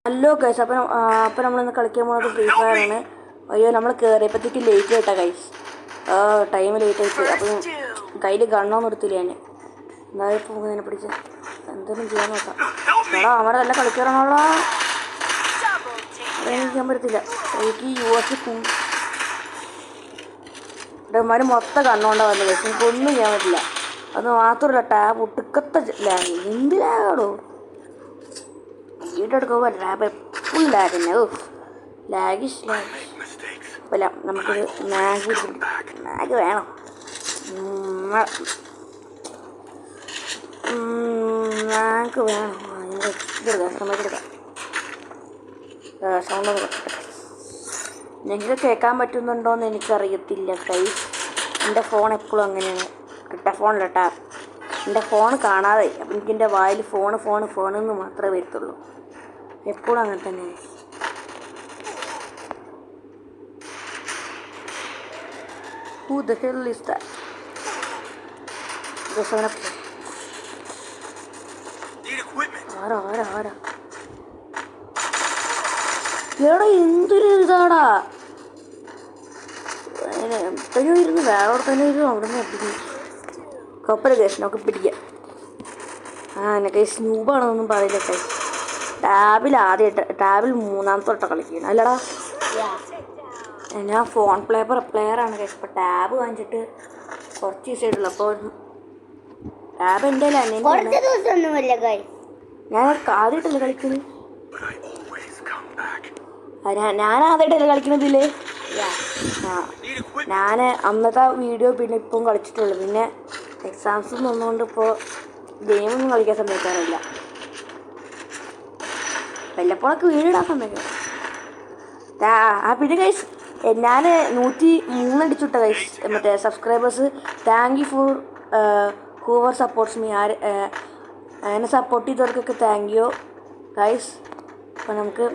Hello guys, അപ്പം നമ്മളിന്ന് കളിക്കാൻ പോകുന്നത് ഫ്രീ ഫയർ ആണ്. അയ്യോ, നമ്മൾ കയറിയപ്പോഴത്തേക്ക് ലേറ്റ് ആയിട്ടാ ഗൈസ്. ടൈം ലേറ്റ് ആയിട്ട്. അപ്പം കയ്യിൽ ഗണ്ണൊന്നും എടുത്തില്ല ഞാൻ. എന്തായാലും പോകുന്നതിനെ പിടിച്ച് എന്തെങ്കിലും ചെയ്യാൻ നോക്കാം. എടാ, അവരെ നല്ല കളിക്കാറാണല്ലോ. അതെനിക്ക് ചെയ്യാൻ പറ്റത്തില്ല. എനിക്ക് US ഇടമാര് മൊത്തം കണ്ണുകൊണ്ടാണ് വന്നത് ഗൈസ്. എനിക്കൊന്നും ചെയ്യാൻ പറ്റില്ല. അത് മാത്രമല്ല, ടാബ് ഒട്ടുക്കത്തെ ലാഗ്. എന്ത് ലാഗാണോ വീഡിയോ എടുക്കുമ്പോൾ ലാബ് എപ്പോഴും ലാഗ് തന്നെ. ലാഗിഷ് അല്ല, നമുക്കൊരു മാഗ് വേണം. മാഗ് വേണം. സമയത്തെടുക്കാം. സൗണ്ട് നിങ്ങൾക്ക് കേൾക്കാൻ പറ്റുന്നുണ്ടോയെന്ന് എനിക്കറിയത്തില്ല ഗൈസ്. എൻ്റെ ഫോൺ എപ്പോഴും അങ്ങനെയാണ്. ഫോണിലട്ടാ എൻ്റെ ഫോൺ കാണാതെ. അപ്പം എനിക്കെൻ്റെ വായിൽ ഫോണെന്ന് മാത്രമേ വരത്തുള്ളൂ. എപ്പോഴും അങ്ങനെ തന്നെ. Who the hell is that? ആരാ എടാ, എന്തൊരു ഇതാടാ. എപ്പോഴും ഇരുന്ന് വേറെ തന്നെ ഇരുന്ന് അവിടെ നിന്ന് അടിക്കും. കൊപ്പര കേസ് നമുക്ക് പിടിക്കാം. എന്നെ സ്നൂബാണെന്നൊന്നും പറയില്ല കൈ. ടാബിൽ മൂന്നാമത്തെ തൊട്ട കളിക്കണം അല്ലടാ. ഞാൻ ഫോൺ പ്ലെയറാണ് കൈസ്. ഇപ്പോൾ ടാബ് വാങ്ങിച്ചിട്ട് കുറച്ച് ദിവസമായിട്ടുള്ളൂ. അപ്പോൾ ടാബ് എൻ്റെ ഞാൻ ആദ്യമായിട്ടല്ലേ കളിക്കുന്നത്. ഞാൻ ആദ്യമായിട്ടല്ലേ കളിക്കുന്നതില്ലേ. ഞാൻ അന്നത്തെ വീഡിയോ പിന്നെ ഇപ്പം കളിച്ചിട്ടുള്ളൂ. പിന്നെ എക്സാംസ് ഒന്നുകൊണ്ട് ഇപ്പോൾ ഗെയിമൊന്നും കളിക്കാൻ സമ്മതിക്കാറില്ല. വല്ലപ്പോഴൊക്കെ വീഡിയോ ഇടാൻ സമ്മതിക്കാം. പിന്നെ ഗൈസ്, ഞാൻ 103 അടിച്ചുവിട്ട ഗൈസ് മറ്റേ subscribers. Thank you for Hoover supports me. എന്നെ സപ്പോർട്ട് ചെയ്തവർക്കൊക്കെ താങ്ക് യു ഗൈസ്. അപ്പം നമുക്ക്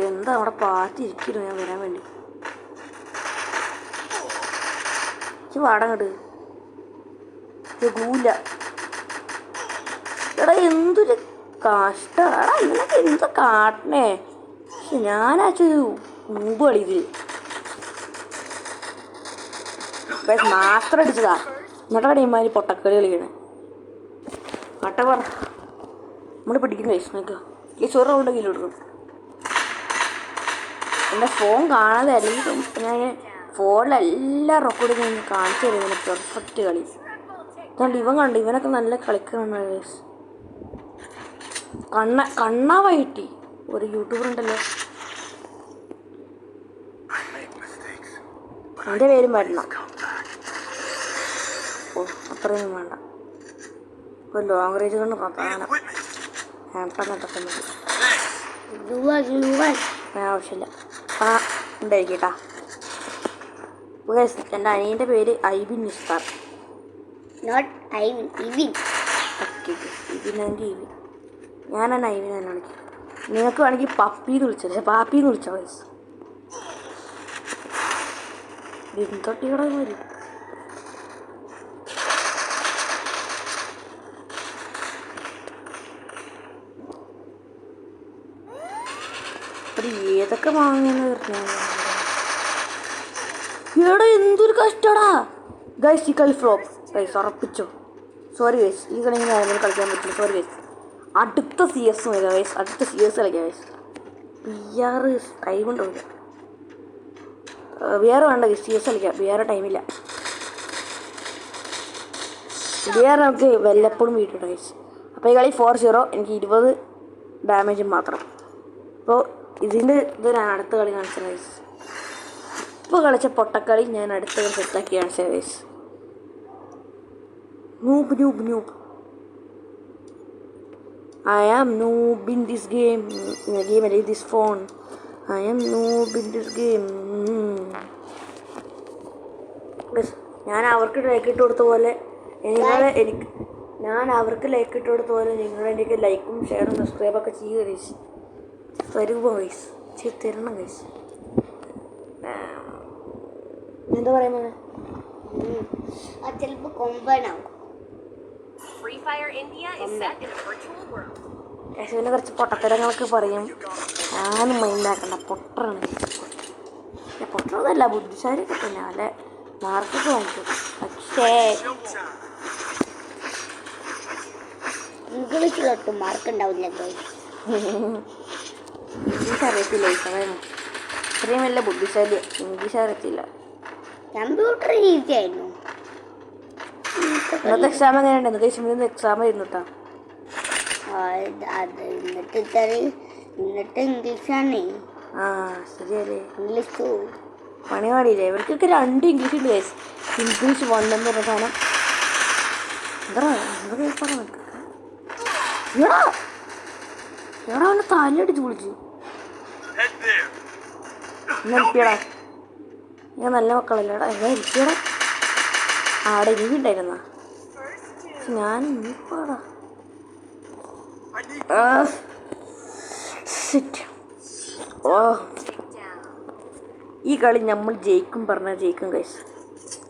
എന്താ അവിടെ പാത്തിരിക്കുന്നു ഞാൻ വരാൻ വേണ്ടി. വാടങ്ങട്ട് ഗൂല്ല. എടാ, എന്തൊരു കഷ്ടടാ. ഇങ്ങനൊക്കെ എന്താ കാട്ടണേ. പക്ഷെ ഞാനാച്ചൊരു മുമ്പ് കളിയത് മാസ്റ്റർ അടിച്ചതാ. എന്നിട്ടാ ടീമാര് പൊട്ടക്കളി കളിക്കണേ. പറ നമ്മൾ പിടിക്കും കഴിച്ചു നോക്കുക. ഈ ചോറ് ഉണ്ടെങ്കിലും എടുക്കും. എൻ്റെ ഫോൺ കാണാതെ അല്ലെങ്കിൽ ഞാൻ ഫോണിലെല്ലാം റെക്കോർഡ് ചെയ്ത് കാണിച്ചു തരുന്നതിന് പെർഫെക്റ്റ് കളി. അതുകൊണ്ട് ഇവനൊക്കെ നല്ല കളിക്കണം. കണ്ണാവായിട്ടി ഒരു യൂട്യൂബർ ഉണ്ടല്ലോ, എൻ്റെ പേരും വരണം. അത്രയൊന്നും വേണ്ട. ഇപ്പോൾ ലോങ് റേഞ്ച് കൊണ്ട് പ്രധാനം ആവശ്യമില്ല. ഉണ്ടായിരിക്കട്ടാ. എൻ്റെ അനിയൻ്റെ പേര് ഐബിൻ നിസ്താർ. ഞാനാണ് ഐബിൻ തന്നെ വിളിക്കും. നിങ്ങൾക്ക് വേണമെങ്കിൽ പപ്പിന്ന് വിളിച്ചത്. പാപ്പിന്ന് വിളിച്ച വയസ്സ് തൊട്ടിയുടെ വരും. ഏതൊക്കെ വാങ്ങിയെന്ന് പറഞ്ഞു. എടാ, എന്തൊരു കഷ്ടടാ ഗൈസ്. ഈ കളി ഫ്ലോപ്പ് ഗൈസ്, ഉറപ്പിച്ചോ. സോറി ഗൈസ്, ഈ കളി ഞാൻ കളിക്കാൻ പറ്റില്ല. Sorry guys. അടുത്ത CS വരിക ഗൈസ്. അടുത്ത CS കളിക്കാം ഗൈസ്. PR ടൈം ഉണ്ടാവില്ല. വേറെ വേണ്ട ഗൈസ്, CS കളിക്കാം. വേറെ ടൈമില്ല. വേറെ നമുക്ക് വല്ലപ്പോഴും വീട്ടിൽ ഗൈസ്. അപ്പോൾ ഈ കളി 4-0. എനിക്ക് 20 ഡാമേജും മാത്രം. അപ്പോൾ ഇതിൻ്റെ ഞാൻ അടുത്ത കളി കാണിച്ച ഗൈസ്. ഇപ്പോൾ കളിച്ച പൊട്ടക്കളി ഞാൻ അടുത്ത കളി സെറ്റാക്കി കാണിച്ച guys. noob. I am noob in this game. This phone. I am noob in this game. ഞാൻ അവർക്ക് ലൈക്ക് ഇട്ട് കൊടുത്ത പോലെ നിങ്ങൾ എനിക്ക് ലൈക്കും ഷെയറും സബ്സ്ക്രൈബൊക്കെ ചെയ്യുക ഗൈസ്. തരുമോ ഗൈസ്? തരണം ഗൈസ്. എന്താ പറയുന്നത്? ചിലപ്പോൾ കൊമ്പനാവും. Free Fire India is set in a virtual world. യേശുവിനെ കുറച്ച് പൊട്ടത്തരങ്ങളൊക്കെ പറയും. ഞാനും മൈൻഡാക്കണ്ട, പൊട്ടറാണ്. പൊട്ടറൊന്നുമല്ല, ബുദ്ധിശാലിയൊക്കെ തന്നെ. അല്ലെ മാർക്കൊക്കെ വാങ്ങിക്കും. പക്ഷേ ഇംഗ്ലീഷിലൊട്ടും മാർക്ക് ഉണ്ടാവില്ല. ഇംഗ്ലീഷ് അറിയത്തില്ല. ഇത്രയും ഇത്രയും വലിയ ബുദ്ധിശാലി ഇംഗ്ലീഷ് അറിയത്തില്ല. കമ്പ്യൂട്ടർ ഈസി ആയിരുന്നു. ഇന്നത്തെ എക്സാം എങ്ങനെയുണ്ട്? ഇന്നത്തെ ഇഷ്ടം എക്സാം ആയിരുന്നു കേട്ടോ. അത് ഇന്നത്തെ ഇംഗ്ലീഷാണ്. ആ ശരിയല്ലേ, ഇംഗ്ലീഷ് പണി പാടിയില്ലേ? ഇവർക്കൊക്കെ 2 ഇംഗ്ലീഷ് ഉണ്ട് ഗൈസ്. ഇംഗ്ലീഷ് 1 എന്ന് പറഞ്ഞ സാധനം എടാ അവനെ തലയടിച്ച് വിളിച്ചു. ഇരിക്കടാ, ഞാൻ നല്ല മക്കളല്ലേടാ. എങ്ങനെ ഇരിക്കടാ? ആടെ ഇനി ഉണ്ടായിരുന്ന ഞാൻ ഇനിപ്പാടാ. ഈ കളി നമ്മൾ ജയിക്കും പറഞ്ഞാൽ ജയിക്കും ഗൈസ്,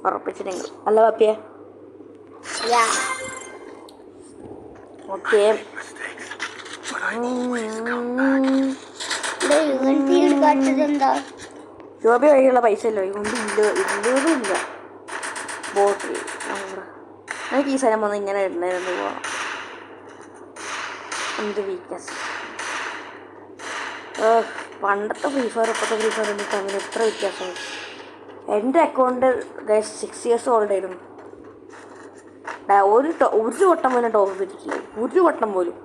ഉറപ്പിച്ചിട്ടുണ്ടെങ്കിൽ. അല്ല പാപ്പിയെ? ഓക്കെ. ജോബി വഴിയുള്ള പൈസ ഇല്ലോ ഇതുകൊണ്ട് ഇല്ലതും ഇല്ല. ബോട്ടിൽ എനിക്ക് ഈ സ്ഥലം വന്ന് ഇങ്ങനെ ഉണ്ടായിരുന്നു പോവാം. എന്ത് വീക്ക്നെസ്. പണ്ടത്തെ ഫ്രീ ഫയർ ഇപ്പോഴത്തെ ഫ്രീ ഫയർ എന്നിട്ട് അങ്ങനെ എത്ര വ്യത്യാസമായി. എൻ്റെ അക്കൗണ്ട് 6 years ഓൾഡ് ആയിരുന്നു. ഒരു വട്ടം പോലും ടോപ്പ് പറ്റിയിട്ടില്ല, ഒരു വട്ടം പോലും.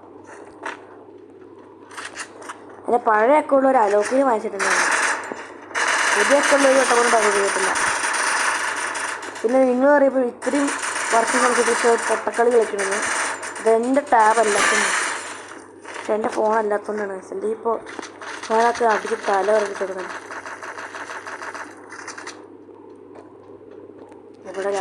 എൻ്റെ പഴയ അക്കൗണ്ടിൽ ഒരു അലോക്കിന് വാങ്ങിച്ചിട്ടുണ്ടായിരുന്നു. പുതിയ അക്കൗണ്ടിൽ ഒരു വട്ടം പോലും ടോപ്പ് ചെയ്തിട്ടില്ല. പിന്നെ നിങ്ങൾ പറയുമ്പോൾ ഇത്രയും വർഷം കളിച്ചിട്ട് പൊട്ടക്കളി കളിക്കണമെന്ന്. ഇതെൻ്റെ ടാബ് അല്ലാത്തതുകൊണ്ട്, പക്ഷെ എൻ്റെ ഫോൺ അല്ലാത്തതുകൊണ്ടാണ്. എൻ്റെ ഇപ്പോൾ ഫോണൊക്കെ അടിച്ച് തല ഇറങ്ങിക്കൊടുക്കണം. ഇവിടെ